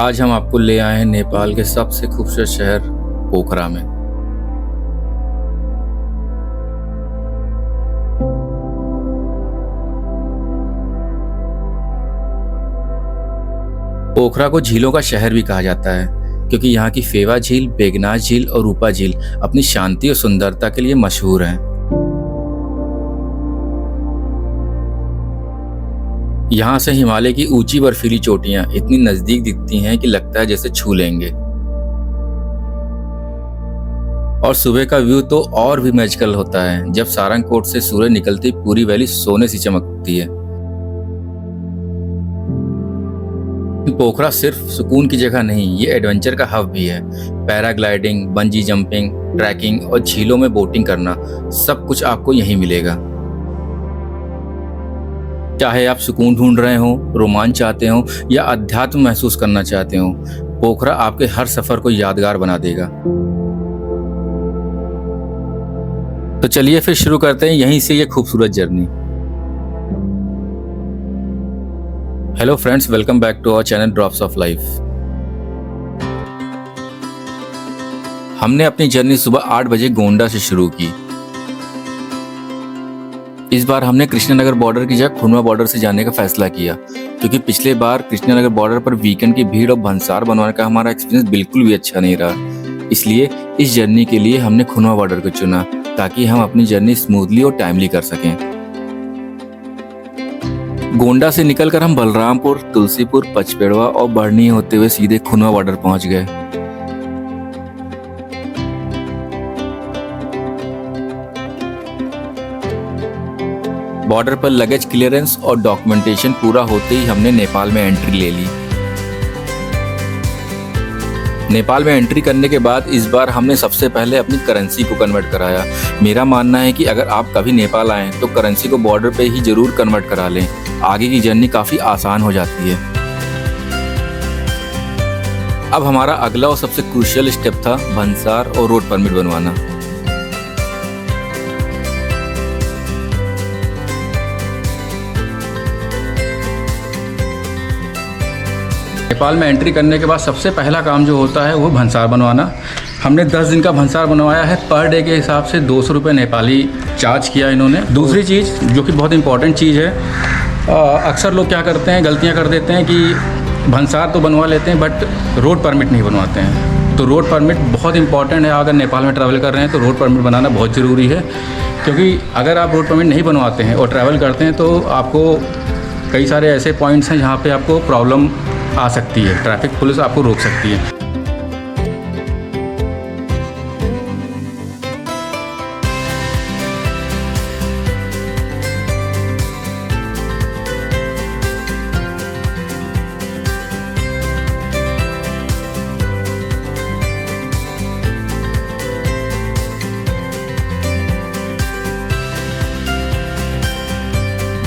आज हम आपको ले आए हैं नेपाल के सबसे खूबसूरत शहर पोखरा में। पोखरा को झीलों का शहर भी कहा जाता है क्योंकि यहाँ की फेवा झील, बेगनाज झील और रूपा झील अपनी शांति और सुंदरता के लिए मशहूर हैं। यहाँ से हिमालय की ऊंची बर्फीली चोटियां इतनी नजदीक दिखती हैं कि लगता है जैसे छू लेंगे। और सुबह का व्यू तो और भी मैजिकल होता है जब सारंगकोट से सूरज निकलते ही पूरी वैली सोने सी चमकती है। पोखरा सिर्फ सुकून की जगह नहीं, ये एडवेंचर का हब भी है। पैराग्लाइडिंग, बंजी जंपिंग, ट्रैकिंग और झीलों में बोटिंग करना, सब कुछ आपको यहीं मिलेगा। चाहे आप सुकून ढूंढ रहे हो, रोमांच चाहते हो या अध्यात्म महसूस करना चाहते हो, पोखरा आपके हर सफर को यादगार बना देगा। तो चलिए फिर शुरू करते हैं यहीं से ये खूबसूरत journey. Hello friends, welcome back to our channel drops of life. हमने अपनी जर्नी सुबह 8 बजे गोंडा से शुरू की। इस बार हमने कृष्णनगर बॉर्डर की जगह खुनवा बॉर्डर से जाने का फैसला किया क्योंकि पिछले बार कृष्णनगर बॉर्डर पर वीकेंड की भीड़ और भंसार बनवाने का हमारा एक्सपीरियंस बिल्कुल भी अच्छा नहीं रहा। इसलिए इस जर्नी के लिए हमने खुनवा बॉर्डर को चुना ताकि हम अपनी जर्नी स्मूथली और टाइमली कर सकें। गोंडा से निकलकर हम बलरामपुर, तुलसीपुर, पचपेड़वा और बढ़नी होते हुए सीधे खुनवा बॉर्डर पहुंच गए। बॉर्डर पर लगेज क्लियरेंस और डॉक्यूमेंटेशन पूरा होते ही हमने नेपाल में एंट्री ले ली। नेपाल में एंट्री करने के बाद इस बार हमने सबसे पहले अपनी करेंसी को कन्वर्ट कराया। मेरा मानना है कि अगर आप कभी नेपाल आएं तो करेंसी को बॉर्डर पे ही जरूर कन्वर्ट करा लें, आगे की जर्नी काफ़ी आसान हो जाती है। अब हमारा अगला और सबसे क्रूशियल स्टेप था भंसार और रोड परमिट बनवाना। नेपाल में एंट्री करने के बाद सबसे पहला काम जो होता है वो भंसार बनवाना। हमने 10 दिन का भंसार बनवाया है। पर डे के हिसाब से 200 रुपये नेपाली चार्ज किया इन्होंने। दूसरी चीज़ जो कि बहुत इंपॉर्टेंट चीज़ है, अक्सर लोग क्या करते हैं, गलतियां कर देते हैं कि भंसार तो बनवा लेते हैं बट रोड परमिट नहीं बनवाते हैं। तो रोड परमिट बहुत इंपॉर्टेंट है। अगर नेपाल में ट्रैवल कर रहे हैं तो रोड परमिट बनाना बहुत ज़रूरी है, क्योंकि अगर आप रोड परमिट नहीं बनवाते हैं और ट्रैवल करते हैं तो आपको कई सारे ऐसे पॉइंट्स हैं जहाँ पर आपको प्रॉब्लम आ सकती है, ट्रैफिक पुलिस आपको रोक सकती है।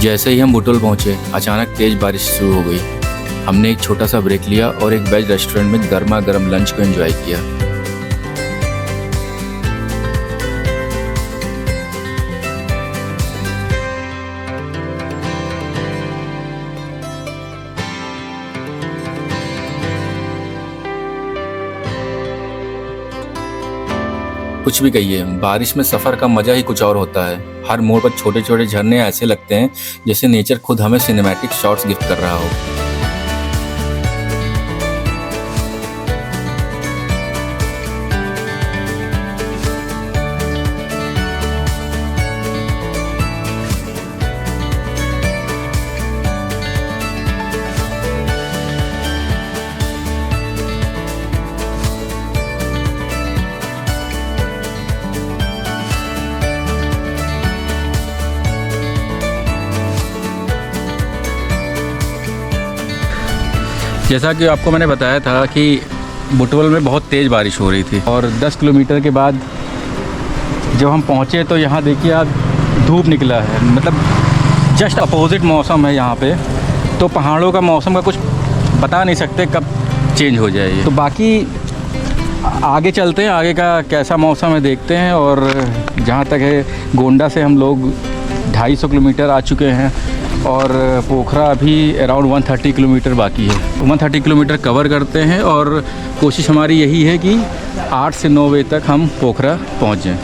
जैसे ही हम बुटोल पहुंचे, अचानक तेज बारिश शुरू हो गई। हमने एक छोटा सा ब्रेक लिया और एक वेज रेस्टोरेंट में गर्मा गर्म लंच को एंजॉय किया। कुछ भी कहिए, बारिश में सफ़र का मज़ा ही कुछ और होता है। हर मोड़ पर छोटे छोटे झरने ऐसे लगते हैं जैसे नेचर खुद हमें सिनेमैटिक शॉट्स गिफ्ट कर रहा हो। जैसा कि आपको मैंने बताया था कि बुटवल में बहुत तेज़ बारिश हो रही थी और 10 किलोमीटर के बाद जब हम पहुँचे तो यहाँ देखिए आप, धूप निकला है। मतलब जस्ट अपोजिट मौसम है यहाँ पे। तो पहाड़ों का मौसम का कुछ बता नहीं सकते कब चेंज हो जाए। तो बाकी आगे चलते हैं, आगे का कैसा मौसम है देखते हैं। और जहाँ तक है, गोंडा से हम लोग 250 किलोमीटर आ चुके हैं और पोखरा अभी अराउंड 130 किलोमीटर बाकी है। 130 किलोमीटर कवर करते हैं और कोशिश हमारी यही है कि 8 से 9 बजे तक हम पोखरा पहुंच जाएं।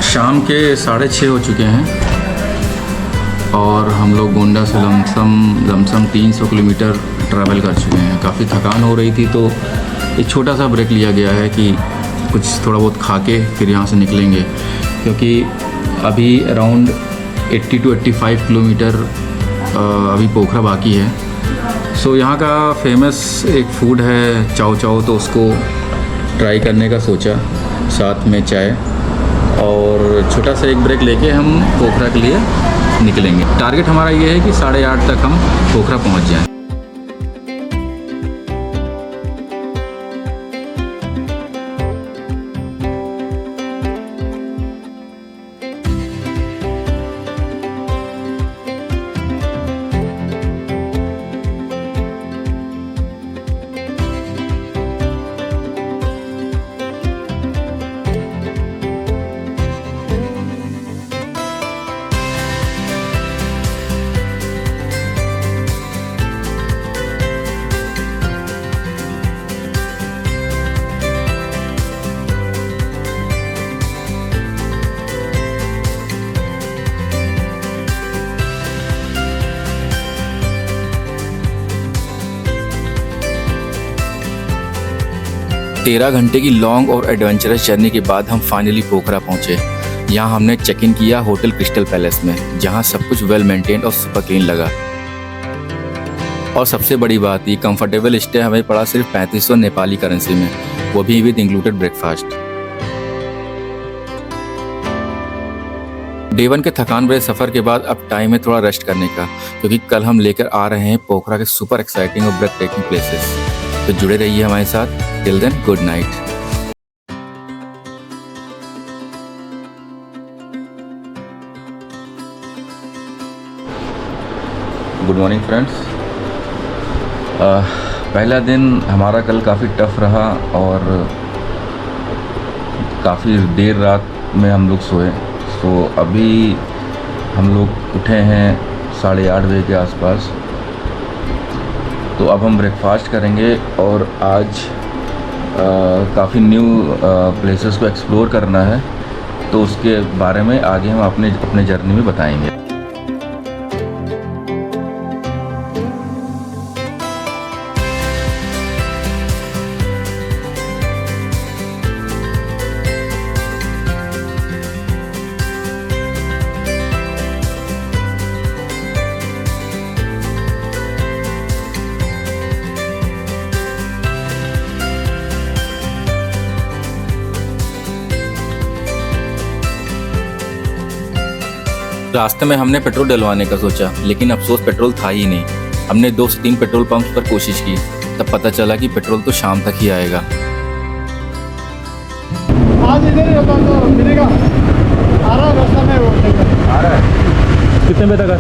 शाम के 6:30 हो चुके हैं और हम लोग गोंडा से लमसम 300 किलोमीटर ट्रैवल कर चुके हैं। काफ़ी थकान हो रही थी तो एक छोटा सा ब्रेक लिया गया है कि कुछ थोड़ा बहुत खा के फिर यहाँ से निकलेंगे, क्योंकि अभी अराउंड 80 to 85 किलोमीटर अभी पोखरा बाकी है। सो यहाँ का फेमस एक फ़ूड है चाव चाव, तो उसको ट्राई करने का सोचा, साथ में चाय, और छोटा सा एक ब्रेक लेके हम पोखरा के लिए निकलेंगे। टारगेट हमारा ये है कि 8:30 तक हम पोखरा पहुंच जाएं। तेरह घंटे की लॉन्ग और एडवेंचरस जर्नी के बाद हम फाइनली पोखरा पहुंचे। यहाँ हमने चेक इन किया होटल क्रिस्टल पैलेस में, जहाँ सब कुछ वेल मेंटेन और सुपर क्लीन लगा। और सबसे बड़ी बात, ये कंफर्टेबल स्टे हमें पड़ा सिर्फ 3500 नेपाली करेंसी में, वो भी विद इंक्लूडेड ब्रेकफास्ट। डे 1 के थकान भरे सफ़र के बाद अब टाइम है थोड़ा रेस्ट करने का, क्योंकि कल हम लेकर आ रहे हैं पोखरा के सुपर एक्साइटिंग और ब्रेथ टेकिंग प्लेसेस। तो जुड़े रहिए हमारे साथ। Till then, good night. Good morning friends. पहला दिन हमारा कल काफ़ी टफ रहा और काफ़ी देर रात में हम लोग सोए। तो अभी हम लोग उठे हैं 8:30 बजे के आसपास। तो अब हम ब्रेकफास्ट करेंगे और आज काफ़ी न्यू प्लेसेस को एक्सप्लोर करना है, तो उसके बारे में आगे हम अपने जर्नी में बताएंगे। रास्ते में हमने पेट्रोल डलवाने का सोचा, लेकिन अफसोस पेट्रोल था ही नहीं। हमने 2 से 3 पेट्रोल पंप पर कोशिश की, तब पता चला कि पेट्रोल तो शाम तक ही आएगा। आज इधर ही होता तो मिलेगा। आ रहा रास्ता में वो आ रहा है। कितने बजे तक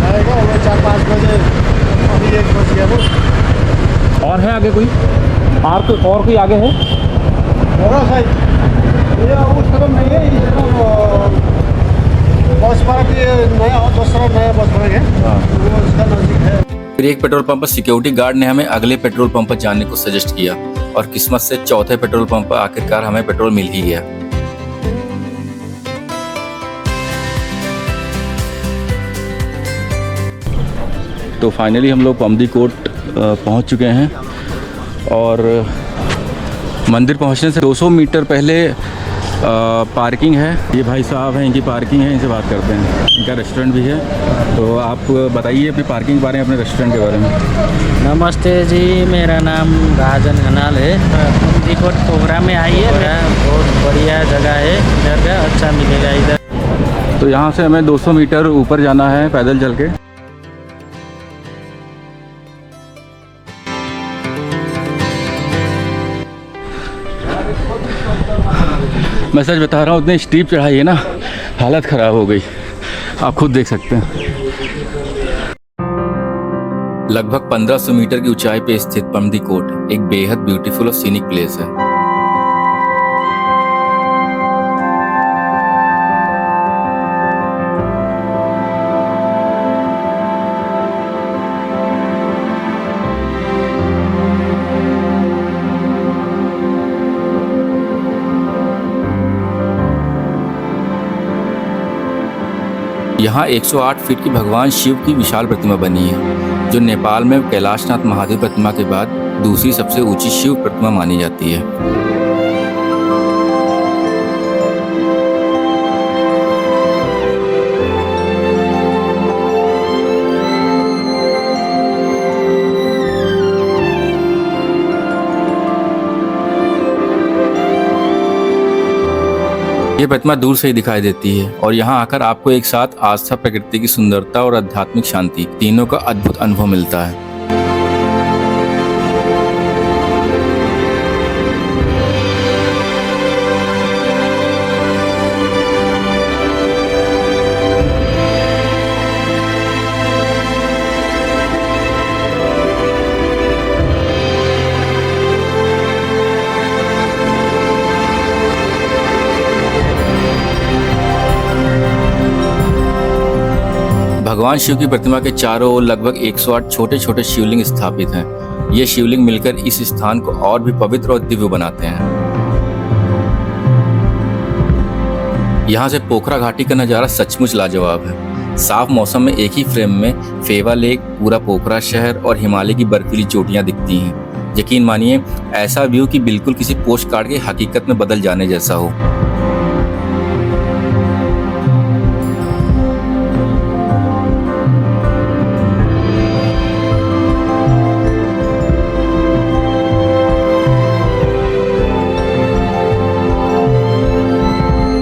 आएगा? वो 4-5 बजे। अभी 1 बज गया वो। और है आगे कोई? और कोई आगे है? होगा शायद। ये उस तरफ नहीं है, इस तरफ बस पार्क, ये नया दूसरा नया बस पार्क है। वो उसका नज़दीक है। फिर एक पेट्रोल पंप पर सिक्योरिटी गार्ड ने हमें अगले पेट्रोल पंप पर जाने को सजेस्ट किया और किस्मत से चौथे पेट्रोल पंप पर आखिरकार हमें पेट्रोल मिल ही गया। तो फाइनली हम लोग पमदी कोट पहुंच चुके हैं और मंदिर पहुंचने से 200 मीटर पहले पार्किंग है। ये भाई साहब हैं, इनकी पार्किंग है, इनसे बात करते हैं। इनका रेस्टोरेंट भी है, तो आप बताइए अपनी पार्किंग के बारे में, अपने रेस्टोरेंट के बारे में। नमस्ते जी, मेरा नाम राजन घनाल है। पमदीकोट पोखरा में आइए, बहुत बढ़िया जगह है, इधर का अच्छा मिलेगा इधर। तो यहाँ से हमें 200 मीटर ऊपर जाना है पैदल चल के। मैं सच बता रहा हूँ, उतनी स्टीप चढ़ाई है ना, हालत ख़राब हो गई। आप खुद देख सकते हैं। लगभग 1500 मीटर की ऊंचाई पे स्थित पमदीकोट एक बेहद ब्यूटीफुल और सीनिक प्लेस है। यहाँ 108 फीट की भगवान शिव की विशाल प्रतिमा बनी है, जो नेपाल में कैलाशनाथ महादेव प्रतिमा के बाद दूसरी सबसे ऊंची शिव प्रतिमा मानी जाती है। ये प्रतिमा दूर से ही दिखाई देती है और यहाँ आकर आपको एक साथ आस्था, प्रकृति की सुंदरता और आध्यात्मिक शांति तीनों का अद्भुत अनुभव मिलता है। भगवान शिव की प्रतिमा के चारों ओर लगभग 108 छोटे छोटे शिवलिंग स्थापित हैं। ये शिवलिंग मिलकर इस स्थान को और भी पवित्र और दिव्य बनाते हैं। यहाँ से पोखरा घाटी का नज़ारा सचमुच लाजवाब है। साफ मौसम में एक ही फ्रेम में फेवा लेक, पूरा पोखरा शहर और हिमालय की बर्फीली चोटियां दिखती हैं। यकीन मानिए, ऐसा व्यू कि बिल्कुल किसी पोस्ट कार्ड के हकीकत में बदल जाने जैसा हो।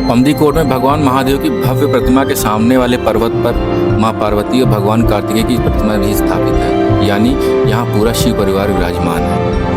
पमदीकोट में भगवान महादेव की भव्य प्रतिमा के सामने वाले पर्वत पर मां पार्वती और भगवान कार्तिकेय की प्रतिमा भी स्थापित है, यानी यहाँ पूरा शिव परिवार विराजमान है।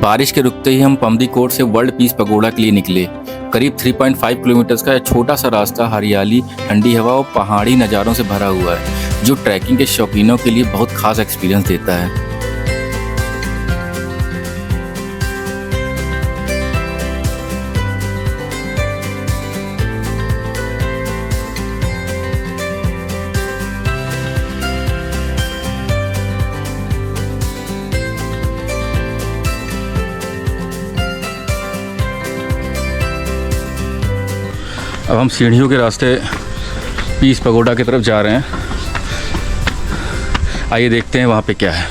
बारिश के रुकते ही हम पमदीकोट से वर्ल्ड पीस पगोड़ा के लिए निकले। करीब 3.5 किलोमीटर का यह छोटा सा रास्ता हरियाली, ठंडी हवा और पहाड़ी नज़ारों से भरा हुआ है, जो ट्रैकिंग के शौकीनों के लिए बहुत खास एक्सपीरियंस देता है। अब हम सीढ़ियों के रास्ते पीस पगोड़ा की तरफ जा रहे हैं। आइए देखते हैं वहाँ पे क्या है।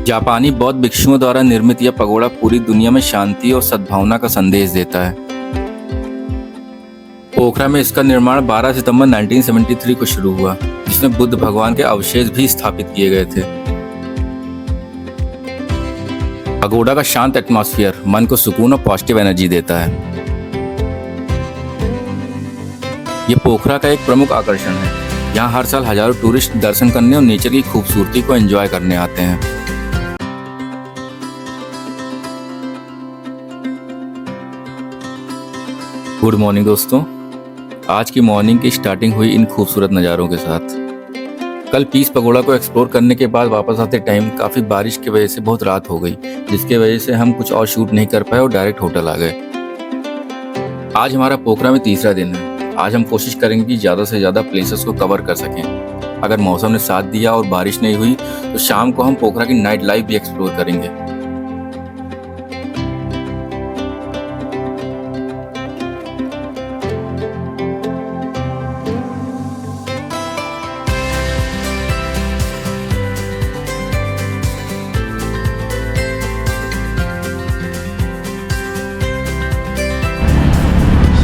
जापानी बौद्ध भिक्षुओं द्वारा निर्मित यह पगोड़ा पूरी दुनिया में शांति और सद्भावना का संदेश देता है। पोखरा में इसका निर्माण 12 सितंबर 1973 को शुरू हुआ, जिसमें बुद्ध भगवान के अवशेष भी स्थापित किए गए थे। पगोड़ा का शांत एटमॉस्फेयर मन को सुकून और पॉजिटिव एनर्जी देता है। ये पोखरा का एक प्रमुख आकर्षण है। यहाँ हर साल हजारों टूरिस्ट दर्शन करने और नेचर की खूबसूरती को एंजॉय करने आते हैं। गुड मॉर्निंग दोस्तों। आज की मॉर्निंग की स्टार्टिंग हुई इन खूबसूरत नज़ारों के साथ। कल पीस पगोड़ा को एक्सप्लोर करने के बाद वापस आते टाइम काफ़ी बारिश की वजह से बहुत रात हो गई, जिसके वजह से हम कुछ और शूट नहीं कर पाए और डायरेक्ट होटल आ गए। आज हमारा पोखरा में तीसरा दिन है। आज हम कोशिश करेंगे कि ज़्यादा से ज़्यादा प्लेसेस को कवर कर सकें। अगर मौसम ने साथ दिया और बारिश नहीं हुई तो शाम को हम पोखरा की नाइट लाइफ भी एक्सप्लोर करेंगे।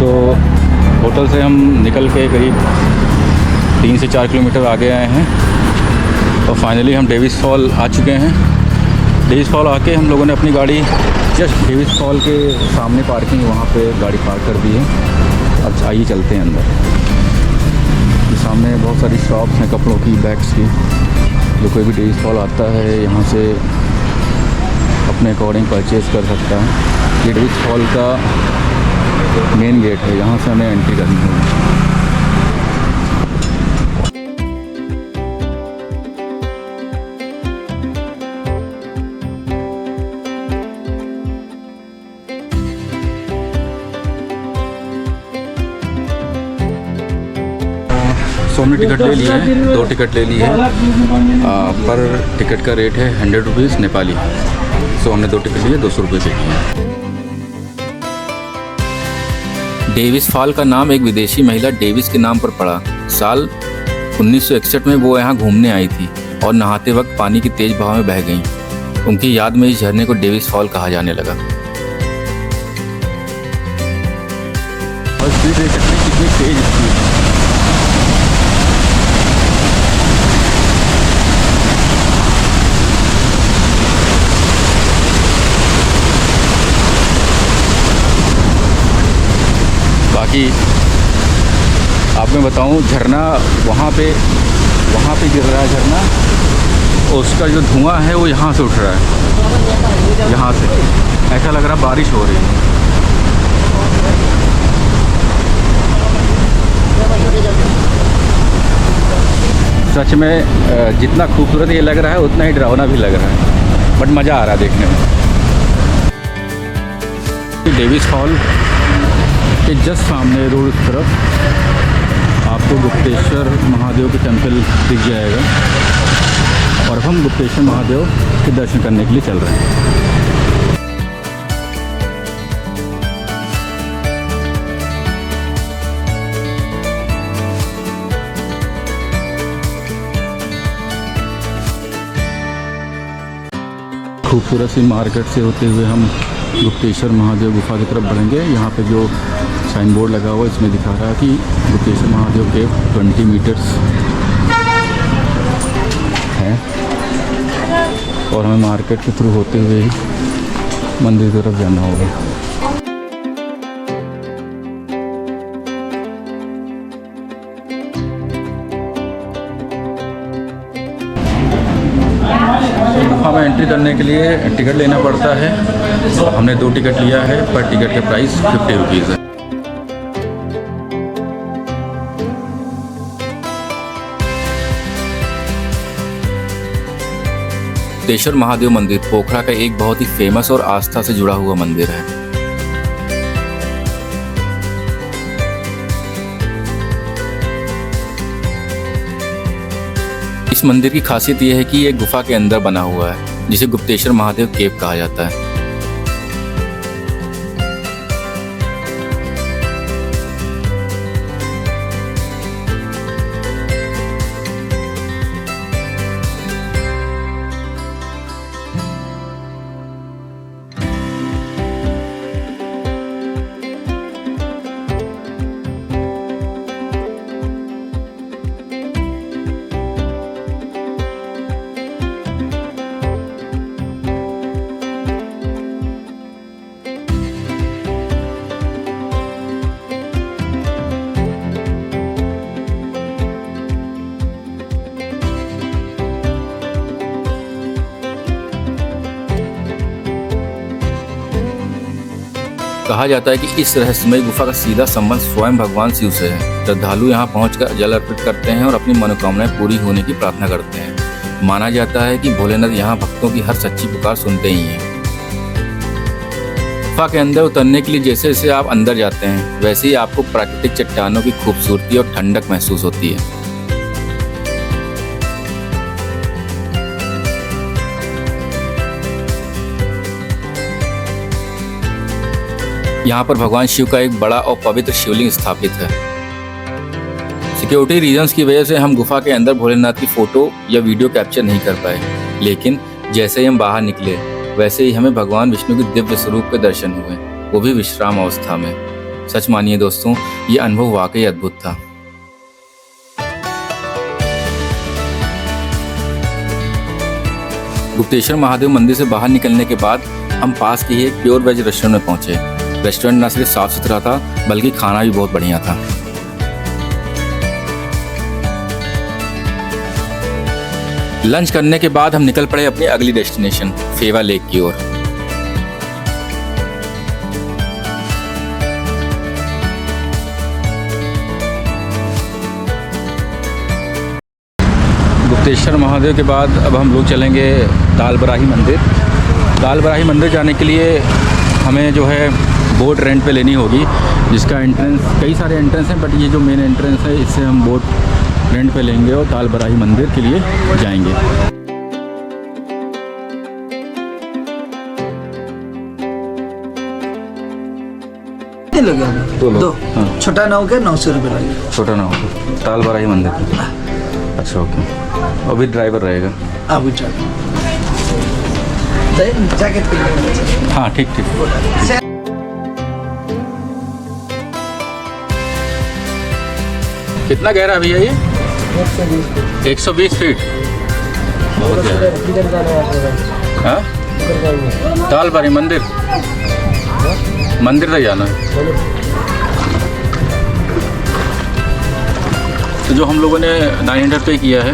तो होटल से हम निकल के करीब 3 से 4 किलोमीटर आगे आए हैं और फाइनली हम डेविस फॉल आ चुके हैं। डेविस फॉल आके हम लोगों ने अपनी गाड़ी जस्ट डेविस फॉल के सामने पार्किंग है, वहाँ पे गाड़ी पार्क कर दी है। अब आइए चलते हैं अंदर। ये सामने बहुत सारी शॉप्स हैं कपड़ों की, बैग्स की। जो कोई भी डेविस फॉल आता है यहाँ से अपने अकॉर्डिंग परचेज़ कर सकता है। ये डेविस फॉल का मेन गेट है, यहाँ से हमें एंट्री करनी होगी। सो हमने टिकट ले ली है, 2 टिकट ले ली है। पर टिकट का रेट है 100 रुपीज़ नेपाली। सो हमने 2 टिकट लिए, 200 रुपये पे किए। डेविस फॉल का नाम एक विदेशी महिला डेविस के नाम पर पड़ा। साल 1961 में वो यहाँ घूमने आई थी और नहाते वक्त पानी की तेज बहाव में बह गईं। उनकी याद में इस झरने को डेविस फॉल कहा जाने लगा। और स्पीड देख सकते हैं कितनी तेज स्पीड है। बाकी आप मैं बताऊं, झरना वहाँ पे गिर रहा है झरना, और उसका जो धुआं है वो यहाँ से उठ रहा है। यहाँ से ऐसा लग रहा बारिश हो रही है। सच में जितना खूबसूरत ये लग रहा है उतना ही डरावना भी लग रहा है, बट मज़ा आ रहा है देखने में। डेविस फॉल के जस्ट सामने रोड की तरफ आपको गुप्तेश्वर महादेव के टेंपल दिख जाएगा, और हम गुप्तेश्वर महादेव के दर्शन करने के लिए चल रहे हैं। खूबसूरत सी मार्केट से होते हुए हम गुप्तेश्वर महादेव गुफा की तरफ बढ़ेंगे। यहाँ पे जो साइन बोर्ड लगा हुआ है इसमें दिखा रहा है कि गुप्तेश्वर महादेव के 20 मीटर्स हैं, और हमें मार्केट के थ्रू होते हुए ही मंदिर की तरफ जाना होगा। गुफा में एंट्री करने के लिए टिकट लेना पड़ता है। हमने 2 टिकट लिया है, पर टिकट का प्राइस 50 रुपीज़ है। गुप्तेश्वर महादेव मंदिर पोखरा का एक बहुत ही फेमस और आस्था से जुड़ा हुआ मंदिर है। इस मंदिर की खासियत यह है कि ये गुफा के अंदर बना हुआ है, जिसे गुप्तेश्वर महादेव केव कहा जाता है। कहा जाता है कि इस रहस्यमय गुफा का सीधा संबंध स्वयं भगवान शिव से है। श्रद्धालु यहाँ पहुंचकर जल अर्पित करते हैं और अपनी मनोकामनाएं पूरी होने की प्रार्थना करते हैं। माना जाता है कि भोलेनाथ यहाँ भक्तों की हर सच्ची पुकार सुनते ही हैं। गुफा के अंदर उतरने के लिए जैसे जैसे आप अंदर जाते हैं, वैसे ही आपको प्राकृतिक चट्टानों की खूबसूरती और ठंडक महसूस होती है। यहाँ पर भगवान शिव का एक बड़ा और पवित्र शिवलिंग स्थापित है। सिक्योरिटी रीजंस की वजह से हम गुफा के अंदर भोलेनाथ की फोटो या वीडियो कैप्चर नहीं कर पाए, लेकिन जैसे ही हम बाहर निकले वैसे ही हमें भगवान विष्णु के दिव्य स्वरूप के दर्शन हुए, वो भी विश्राम अवस्था में। सच मानिए दोस्तों, ये अनुभव वाकई अद्भुत था। गुप्तेश्वर महादेव मंदिर से बाहर निकलने के बाद हम पास के ही एक प्योर वेज रेस्टोरेंट में पहुंचे। रेस्टोरेंट न सिर्फ साफ सुथरा था बल्कि खाना भी बहुत बढ़िया था। लंच करने के बाद हम निकल पड़े अपनी अगली डेस्टिनेशन फेवा लेक की ओर। गुप्तेश्वर महादेव के बाद अब हम लोग चलेंगे दालबराही मंदिर। दालबराही मंदिर जाने के लिए हमें जो है बोट रेंट पे लेनी होगी, जिसका एंट्रेंस, कई सारे एंट्रेंस हैं बट ये जो मेन एंट्रेंस है इससे हम बोट रेंट पे लेंगे और दालबराही मंदिर के लिए जाएंगे। दो लोग। हाँ। छोटा नाव के 900 रुपये लगेगा। छोटा नाव दालबराही मंदिर। अच्छा ओके, और भी ड्राइवर रहेगा। आप जैकेट पहन। हाँ ठीक ठीक। कितना गहरा है भैया ये? 120 फीट। बहुत गहरा। हाँ? दालबराही मंदिर तक जाना है। तो जो हम लोगों ने 900 पे किया है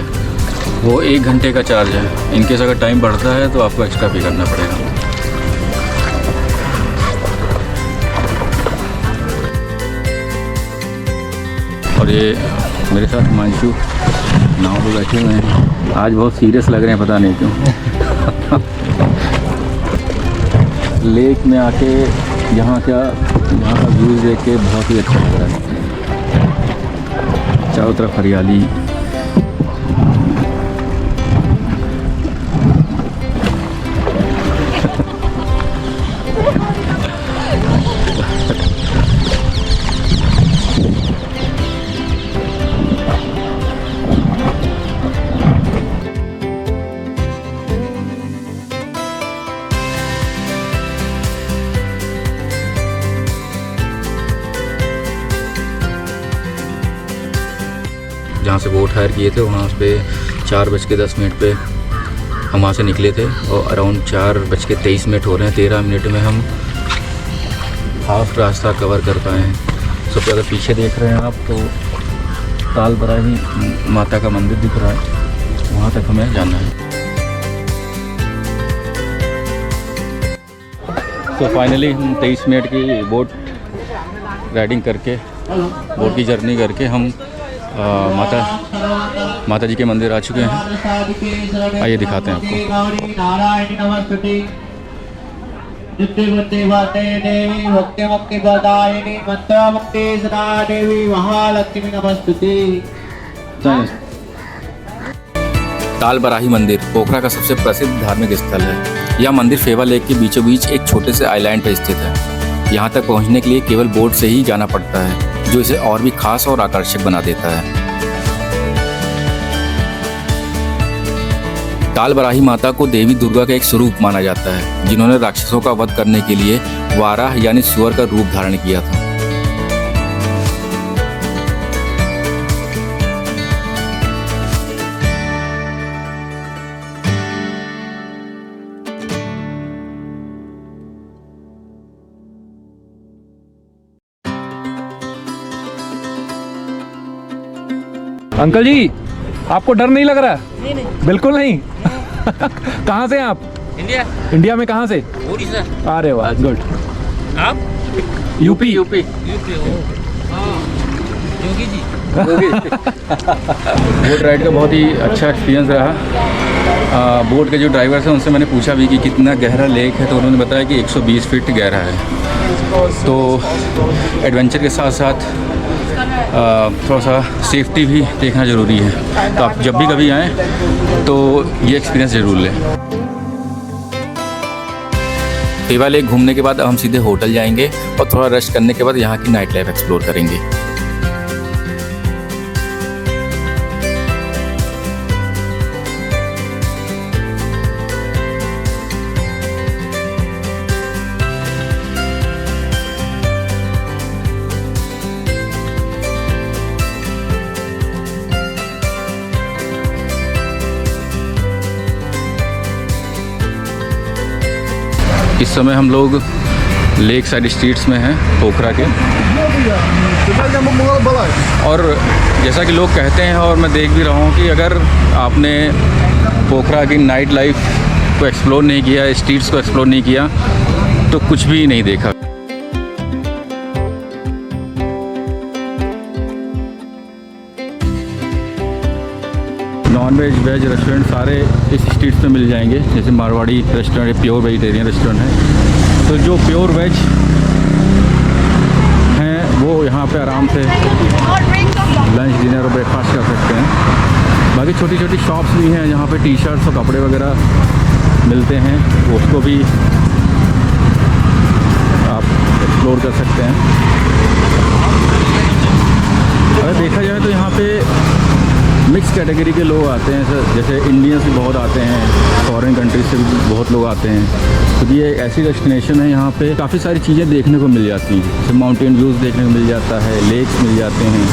वो 1 घंटे का चार्ज है। इनकेस अगर टाइम बढ़ता है तो आपको एक्स्ट्रा पे करना पड़ेगा। और ये मेरे साथ हिमांशु नाव पे बैठे हुए हैं। आज बहुत सीरियस लग रहे हैं, पता नहीं क्यों। लेक में आके यहाँ का व्यूज़ देख के बहुत ही अच्छा लग रहा है। चारों तरफ हरियाली। जहाँ से बोट हायर किए थे वहाँ पे 4:10 पे हम वहाँ से निकले थे और अराउंड 4:23 हो रहे हैं। 13 मिनट में हम हाफ रास्ता कवर कर पाए हैं। सबसे अगर पीछे देख रहे हैं आप तो दालबराही माता का मंदिर दिख रहा है, वहाँ तक हमें जाना है। तो फाइनली हम 23 मिनट की बोट राइडिंग करके, बोट की जर्नी करके हम माता जी के मंदिर आ चुके हैं। आइए दिखाते हैं आपको। दालबराही मंदिर पोखरा का सबसे प्रसिद्ध धार्मिक स्थल है। यह मंदिर फेवा लेक के बीचों बीच एक छोटे से आइलैंड पर स्थित है। यहाँ तक पहुँचने के लिए केवल बोट से ही जाना पड़ता है, जो इसे और भी खास और आकर्षक बना देता है। दालबराही माता को देवी दुर्गा का एक स्वरूप माना जाता है, जिन्होंने राक्षसों का वध करने के लिए वाराह यानी सुअर का रूप धारण किया था। अंकल जी, आपको डर नहीं लग रहा? नहीं, बिल्कुल नहीं। कहाँ से हैं आप? इंडिया में कहाँ से? उड़ीसा। अरे वाह, गुड। आप? UP. Yogi ji. Boat ride का बहुत ही अच्छा एक्सपीरियंस रहा। बोट के जो ड्राइवर हैं उनसे मैंने पूछा भी कि कितना गहरा लेक है, तो उन्होंने बताया कि 120 फीट गहरा है। तो एडवेंचर के साथ साथ थोड़ा सा सेफ्टी भी देखना ज़रूरी है। तो आप जब भी कभी आएँ तो ये एक्सपीरियंस ज़रूर लें। फेवा लेक घूमने के बाद अब हम सीधे होटल जाएंगे और थोड़ा रेस्ट करने के बाद यहाँ की नाइट लाइफ एक्सप्लोर करेंगे। समय हम लोग लेक साइड स्ट्रीट्स में हैं पोखरा के। और जैसा कि लोग कहते हैं और मैं देख भी रहा हूँ कि अगर आपने पोखरा की नाइट लाइफ को एक्सप्लोर नहीं किया, स्ट्रीट्स को एक्सप्लोर नहीं किया, तो कुछ भी नहीं देखा। नॉन वेज वेज रेस्टोरेंट सारे इस स्ट्रीट्स में मिल जाएंगे। जैसे मारवाड़ी रेस्टोरेंट है, प्योर वेजिटेरियन रेस्टोरेंट है। तो जो प्योर वेज हैं वो यहाँ पे आराम से लंच डिनर और ब्रेकफास्ट कर सकते हैं। बाकी छोटी छोटी शॉप्स भी हैं जहाँ पे टी शर्ट्स और कपड़े वगैरह मिलते हैं, उसको भी आप एक्सप्लोर कर सकते हैं। अगर देखा जाए तो यहाँ पे मिक्स कैटेगरी के लोग आते हैं सर, जैसे इंडियंस भी बहुत आते हैं, फॉरेन कंट्रीज से भी बहुत लोग आते हैं, क्योंकि ये एक ऐसी डेस्टिनेशन है यहाँ पे काफ़ी सारी चीज़ें देखने को मिल जाती हैं। जैसे माउंटेन व्यूज़ देखने को मिल जाता है, लेक्स मिल जाते हैं,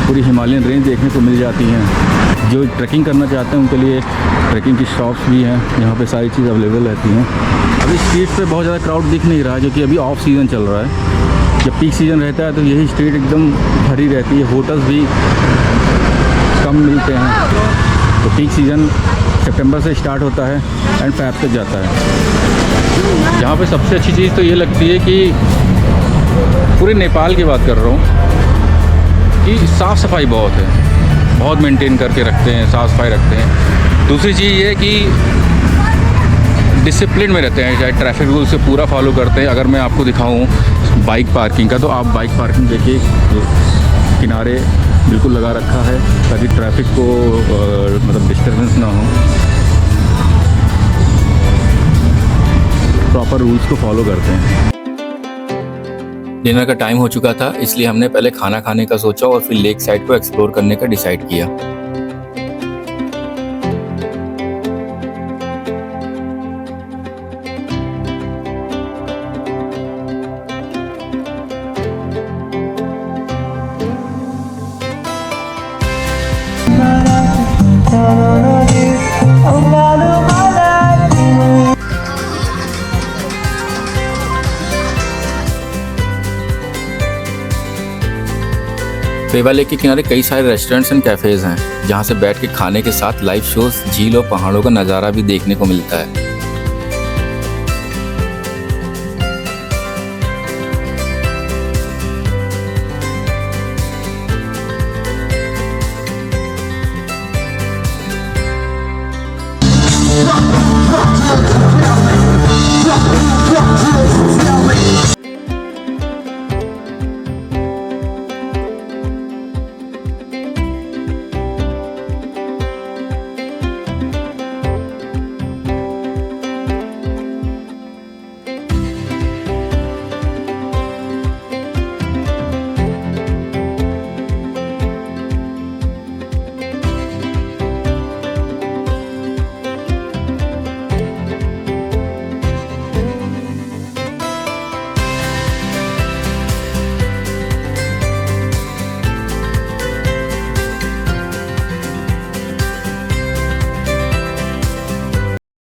पूरी हिमालयन रेंज देखने को मिल जाती हैं। जो ट्रैकिंग करना चाहते हैं उनके लिए ट्रैकिंग की शॉप्स भी हैं, यहाँ पे सारी चीज़ अवेलेबल रहती हैं। अभी स्ट्रीट पे बहुत ज़्यादा क्राउड दिख नहीं रहा है, क्योंकि अभी ऑफ सीज़न चल रहा है। जब पीक सीज़न रहता है तो यही स्ट्रीट एकदम भरी रहती है, होटल्स भी कम मिलते हैं। तो पीक सीज़न सितंबर से स्टार्ट होता है एंड फ़रवरी तक जाता है। यहाँ पे सबसे अच्छी चीज़ तो ये लगती है कि पूरे नेपाल की बात कर रहा हूँ कि साफ़ सफाई बहुत है, बहुत मेंटेन करके रखते हैं, साफ़ सफाई रखते हैं। दूसरी चीज़ ये कि डिसिप्लिन में रहते हैं, चाहे ट्रैफिक रूल से पूरा फॉलो करते हैं। अगर मैं आपको दिखाऊं बाइक पार्किंग का, तो आप बाइक पार्किंग देखिए, किनारे बिल्कुल लगा रखा है ताकि ट्रैफिक को मतलब डिस्टर्बेंस ना हो। प्रॉपर रूल्स को फॉलो करते हैं। डिनर का टाइम हो चुका था, इसलिए हमने पहले खाना खाने का सोचा और फिर लेक साइड को एक्सप्लोर करने का डिसाइड किया। पेवा लेक के किनारे कई सारे रेस्टोरेंट्स एंड कैफ़ेज़ हैं, जहां से बैठ के खाने के साथ लाइव शोज, झील और पहाड़ों का नज़ारा भी देखने को मिलता है।